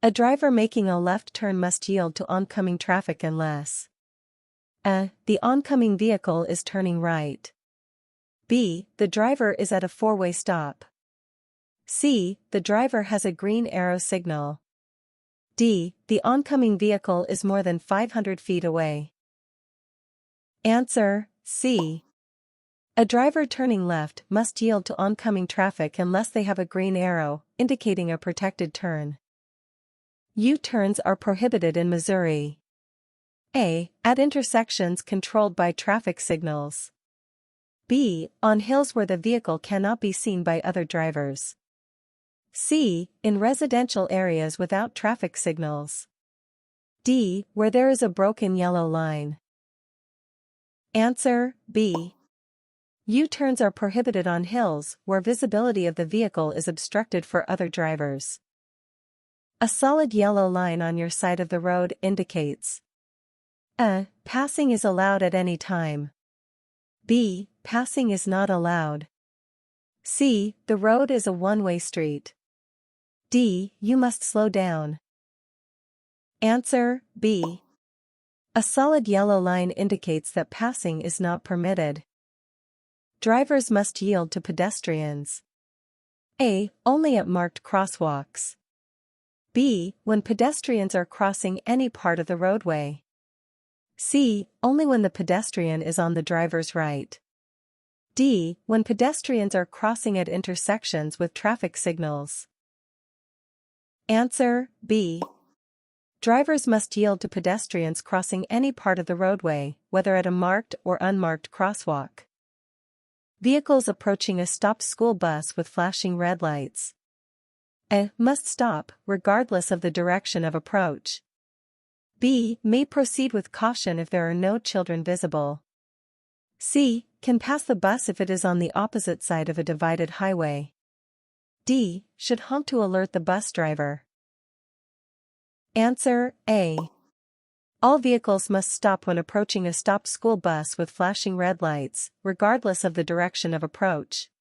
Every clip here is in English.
A driver making a left turn must yield to oncoming traffic unless a. The oncoming vehicle is turning right. B. The driver is at a four-way stop. C. The driver has a green arrow signal. D. The oncoming vehicle is more than 500 feet away. Answer: C. A driver turning left must yield to oncoming traffic unless they have a green arrow, indicating a protected turn. U-turns are prohibited in Missouri. A. At intersections controlled by traffic signals. B. On hills where the vehicle cannot be seen by other drivers. C. In residential areas without traffic signals. D. Where there is a broken yellow line. Answer: B. U-turns are prohibited on hills where visibility of the vehicle is obstructed for other drivers. A solid yellow line on your side of the road indicates a. Passing is allowed at any time. B. Passing is not allowed. C. The road is a one-way street. D. You must slow down. Answer: B. A solid yellow line indicates that passing is not permitted. Drivers must yield to pedestrians. A. Only at marked crosswalks. B. When pedestrians are crossing any part of the roadway. C. Only when the pedestrian is on the driver's right. D. When pedestrians are crossing at intersections with traffic signals. Answer: B. Drivers must yield to pedestrians crossing any part of the roadway, whether at a marked or unmarked crosswalk. Vehicles approaching a stopped school bus with flashing red lights. A. Must stop, regardless of the direction of approach. B. May proceed with caution if there are no children visible. C. Can pass the bus if it is on the opposite side of a divided highway. D. Should honk to alert the bus driver. Answer: A. All vehicles must stop when approaching a stopped school bus with flashing red lights, regardless of the direction of approach.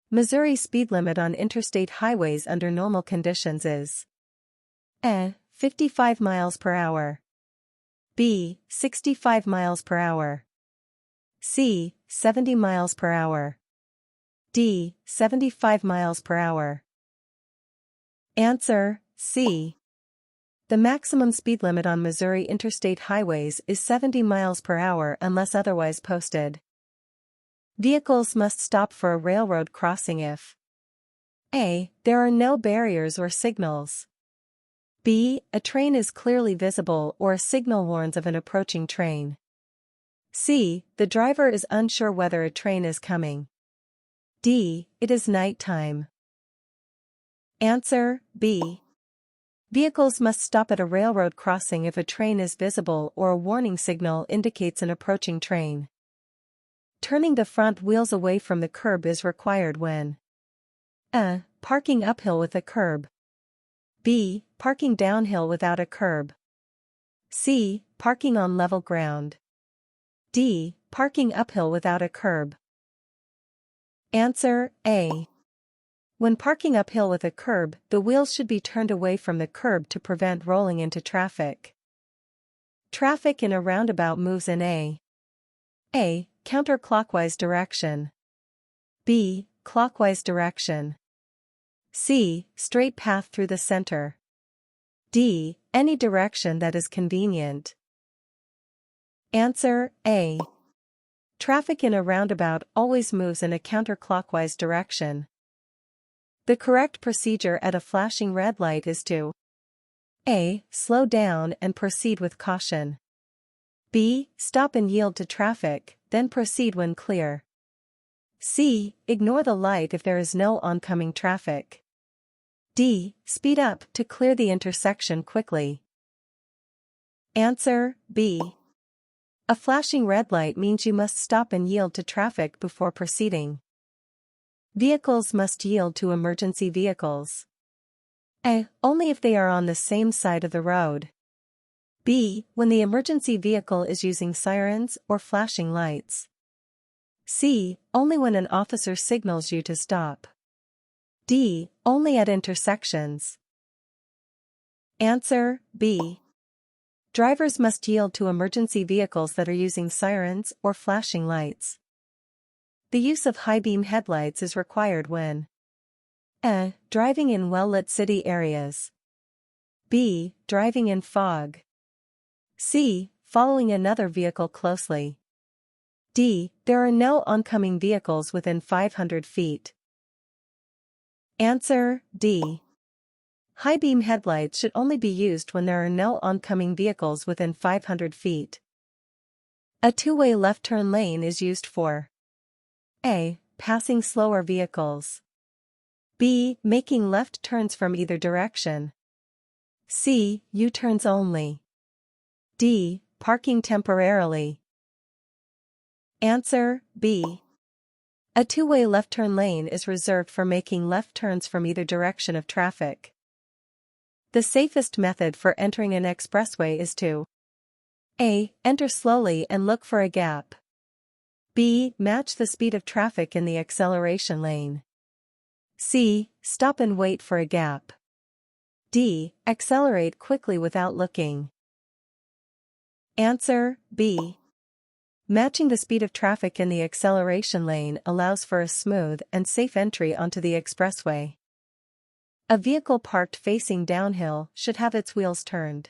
Missouri speed limit on interstate highways under normal conditions is A. 55 miles per hour. B. 65 miles per hour. C. 70 miles per hour. D. 75 miles per hour. Answer: C. The maximum speed limit on Missouri interstate highways is 70 miles per hour unless otherwise posted. Vehicles must stop for a railroad crossing if A. There are no barriers or signals. B. A train is clearly visible or a signal warns of an approaching train. C. The driver is unsure whether a train is coming. D. It is night time. Answer: B. Vehicles must stop at a railroad crossing if a train is visible or a warning signal indicates an approaching train. Turning the front wheels away from the curb is required when A. Parking uphill with a curb. B. Parking downhill without a curb. C. Parking on level ground. D. Parking uphill without a curb. Answer: A. When parking uphill with a curb, the wheels should be turned away from the curb to prevent rolling into traffic. Traffic in a roundabout moves in A. Counterclockwise direction. B. Clockwise direction. C. Straight path through the center. D. Any direction that is convenient. Answer: A. Traffic in a roundabout always moves in a counterclockwise direction. The correct procedure at a flashing red light is to A. Slow down and proceed with caution. B. Stop and yield to traffic, then proceed when clear. C. Ignore the light if there is no oncoming traffic. D. Speed up to clear the intersection quickly. Answer: B. A flashing red light means you must stop and yield to traffic before proceeding. Vehicles must yield to emergency vehicles. A. Only if they are on the same side of the road. B. When the emergency vehicle is using sirens or flashing lights. C. Only when an officer signals you to stop. D. Only at intersections. Answer B. Drivers must yield to emergency vehicles that are using sirens or flashing lights. The use of high-beam headlights is required when A. Driving in well-lit city areas. B. Driving in fog. C. Following another vehicle closely. D. There are no oncoming vehicles within 500 feet. Answer D. High-beam headlights should only be used when there are no oncoming vehicles within 500 feet. A two-way left turn lane is used for A. Passing slower vehicles. B. Making left turns from either direction. C. U-turns only. D. Parking temporarily. Answer B. A two-way left turn lane is reserved for making left turns from either direction of traffic. The safest method for entering an expressway is to A. Enter slowly and look for a gap. B. Match the speed of traffic in the acceleration lane. C. Stop and wait for a gap. D. Accelerate quickly without looking. Answer B. Matching the speed of traffic in the acceleration lane allows for a smooth and safe entry onto the expressway. A vehicle parked facing downhill should have its wheels turned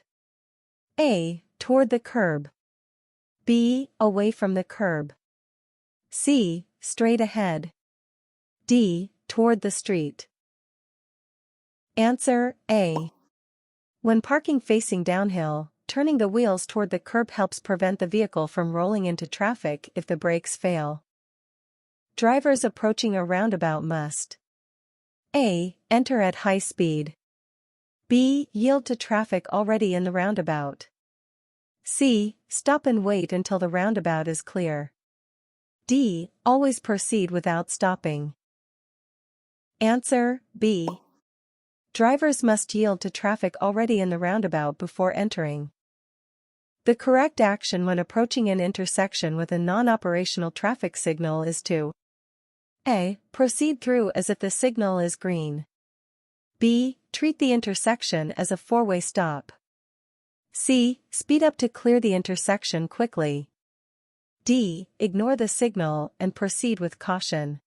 A. Toward the curb. B. Away from the curb. C. Straight ahead. D. Toward the street. Answer A. When parking facing downhill, turning the wheels toward the curb helps prevent the vehicle from rolling into traffic if the brakes fail. Drivers approaching a roundabout must A. Enter at high speed. B. Yield to traffic already in the roundabout. C. Stop and wait until the roundabout is clear. D. Always proceed without stopping. Answer B. Drivers must yield to traffic already in the roundabout before entering. The correct action when approaching an intersection with a non-operational traffic signal is to A. Proceed through as if the signal is green. B. Treat the intersection as a four-way stop. C. Speed up to clear the intersection quickly. D. Ignore the signal and proceed with caution.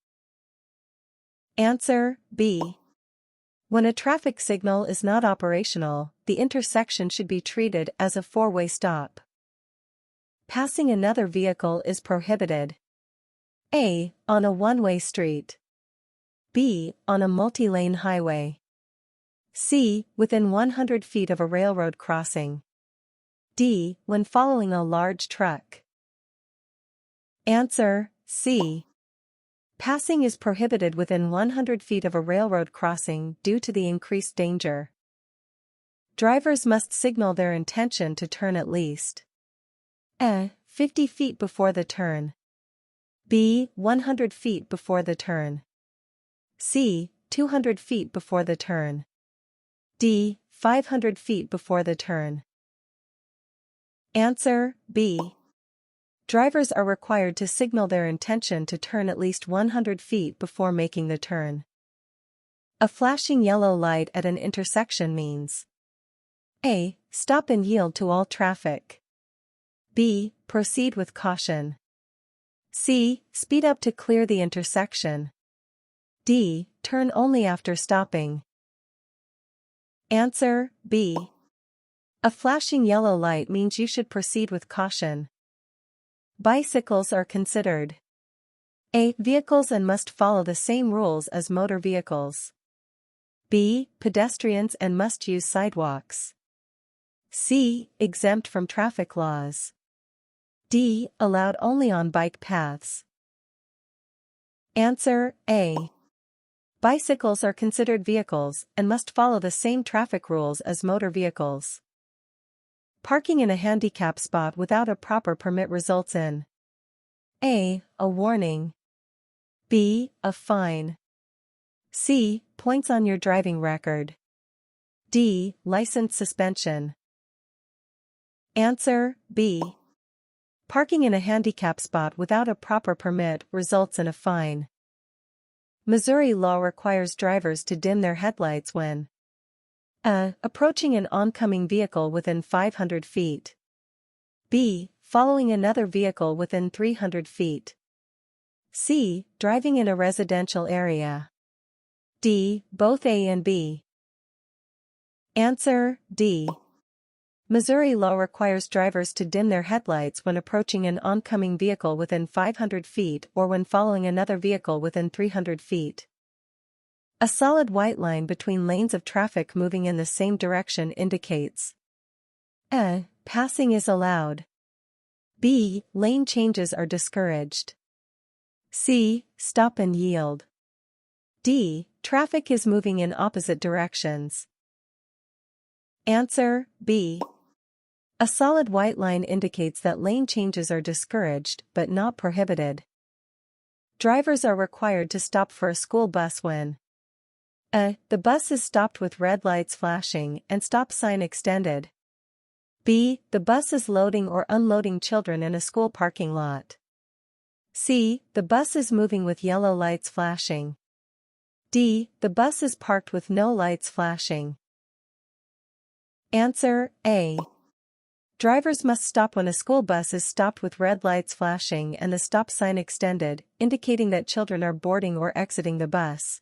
Answer B. When a traffic signal is not operational, the intersection should be treated as a four-way stop. Passing another vehicle is prohibited. A. On a one-way street. B. On a multi-lane highway. C. Within 100 feet of a railroad crossing. D. When following a large truck. Answer C. Passing is prohibited within 100 feet of a railroad crossing due to the increased danger. Drivers must signal their intention to turn at least A. 50 feet before the turn. B. 100 feet before the turn. C. 200 feet before the turn. D. 500 feet before the turn. Answer B. Drivers are required to signal their intention to turn at least 100 feet before making the turn. A flashing yellow light at an intersection means A. Stop and yield to all traffic. B. Proceed with caution. C. Speed up to clear the intersection. D. Turn only after stopping. Answer B. A flashing yellow light means you should proceed with caution. Bicycles are considered A. Vehicles and must follow the same rules as motor vehicles. B. Pedestrians and must use sidewalks. C. Exempt from traffic laws. D. Allowed only on bike paths. Answer A. Bicycles are considered vehicles and must follow the same traffic rules as motor vehicles. Parking in a handicap spot without a proper permit results in A. A warning. B. A fine. C. Points on your driving record. D. License suspension. Answer B. Parking in a handicap spot without a proper permit results in a fine. Missouri law requires drivers to dim their headlights when A. Approaching an oncoming vehicle within 500 feet. B. Following another vehicle within 300 feet. C. Driving in a residential area. D. Both A and B. Answer, D. Missouri law requires drivers to dim their headlights when approaching an oncoming vehicle within 500 feet or when following another vehicle within 300 feet. A solid white line between lanes of traffic moving in the same direction indicates A. Passing is allowed. B. Lane changes are discouraged. C. Stop and yield. D. Traffic is moving in opposite directions. Answer, B. A solid white line indicates that lane changes are discouraged but not prohibited. Drivers are required to stop for a school bus when A. The bus is stopped with red lights flashing and stop sign extended. B. The bus is loading or unloading children in a school parking lot. C. The bus is moving with yellow lights flashing. D. The bus is parked with no lights flashing. Answer, A. Drivers must stop when a school bus is stopped with red lights flashing and the stop sign extended, indicating that children are boarding or exiting the bus.